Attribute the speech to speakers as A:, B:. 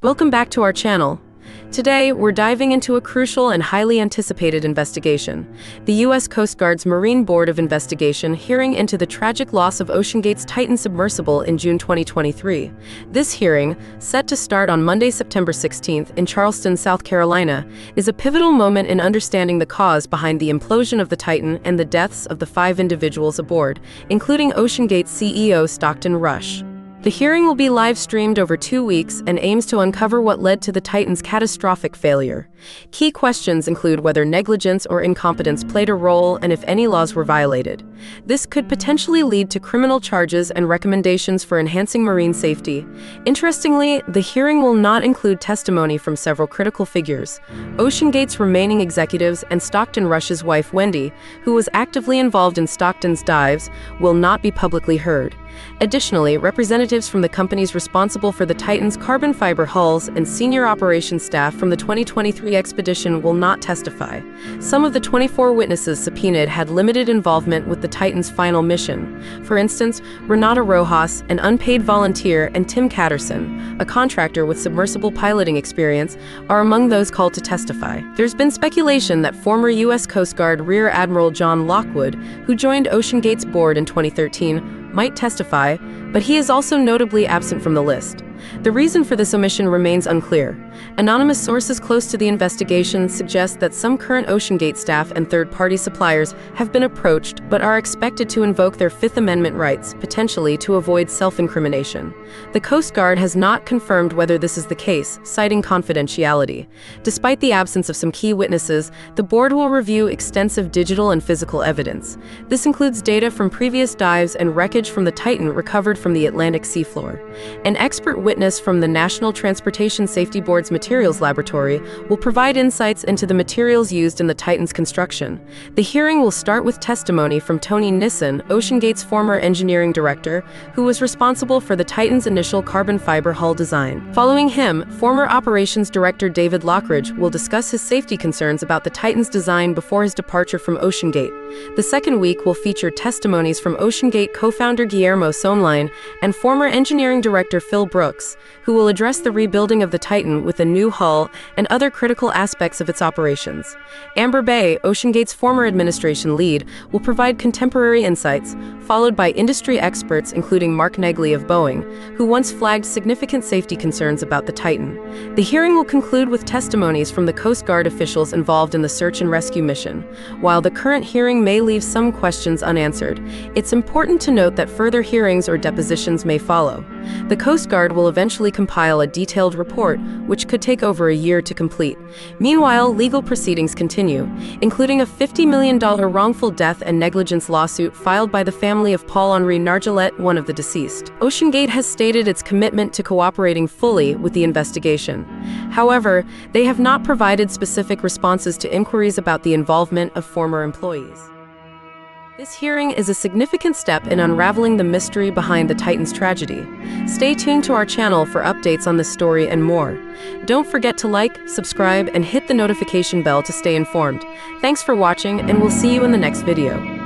A: Welcome back to our channel. Today, we're diving into a crucial and highly anticipated investigation, the U.S. Coast Guard's Marine Board of Investigation hearing into the tragic loss of OceanGate's Titan submersible in June 2023. This hearing, set to start on Monday, September 16th in Charleston, South Carolina, is a pivotal moment in understanding the cause behind the implosion of the Titan and the deaths of the 5 individuals aboard, including OceanGate's CEO Stockton Rush. The hearing will be live-streamed over 2 weeks and aims to uncover what led to the Titan's catastrophic failure. Key questions include whether negligence or incompetence played a role and if any laws were violated. This could potentially lead to criminal charges and recommendations for enhancing marine safety. Interestingly, the hearing will not include testimony from several critical figures. OceanGate's remaining executives and Stockton Rush's wife, Wendy, who was actively involved in Stockton's dives, will not be publicly heard. Additionally, representatives from the companies responsible for the Titan's carbon fiber hulls and senior operations staff from the 2023 expedition will not testify. Some of the 24 witnesses subpoenaed had limited involvement with the Titan's final mission. For instance, Renata Rojas, an unpaid volunteer, and Tim Catterson, a contractor with submersible piloting experience, are among those called to testify. There's been speculation that former U.S. Coast Guard Rear Admiral John Lockwood, who joined OceanGate's board in 2013, might testify, but he is also notably absent from the list. The reason for this omission remains unclear. Anonymous sources close to the investigation suggest that some current OceanGate staff and third-party suppliers have been approached but are expected to invoke their Fifth Amendment rights, potentially to avoid self-incrimination. The Coast Guard has not confirmed whether this is the case, citing confidentiality. Despite the absence of some key witnesses, the board will review extensive digital and physical evidence. This includes data from previous dives and wreckage from the Titan recovered from the Atlantic seafloor. An expert witness from the National Transportation Safety Board's Materials Laboratory will provide insights into the materials used in the Titan's construction. The hearing will start with testimony from Tony Nissen, OceanGate's former engineering director, who was responsible for the Titan's initial carbon fiber hull design. Following him, former operations director David Lockridge will discuss his safety concerns about the Titan's design before his departure from OceanGate. The second week will feature testimonies from OceanGate co-founder Guillermo Sonline and former engineering director Phil Brooks, who will address the rebuilding of the Titan with a new hull and other critical aspects of its operations. Amber Bay, OceanGate's former administration lead, will provide contemporary insights, followed by industry experts including Mark Negley of Boeing, who once flagged significant safety concerns about the Titan. The hearing will conclude with testimonies from the Coast Guard officials involved in the search and rescue mission. While the current hearing may leave some questions unanswered, it's important to note that further hearings or depositions may follow. The Coast Guard will eventually compile a detailed report, which could take over a year to complete. Meanwhile, legal proceedings continue, including a $50 million wrongful death and negligence lawsuit filed by the family of Paul-Henri Nargeolet, one of the deceased. OceanGate has stated its commitment to cooperating fully with the investigation. However, they have not provided specific responses to inquiries about the involvement of former employees. This hearing is a significant step in unraveling the mystery behind the Titan's tragedy. Stay tuned to our channel for updates on this story and more. Don't forget to like, subscribe, and hit the notification bell to stay informed. Thanks for watching, and we'll see you in the next video.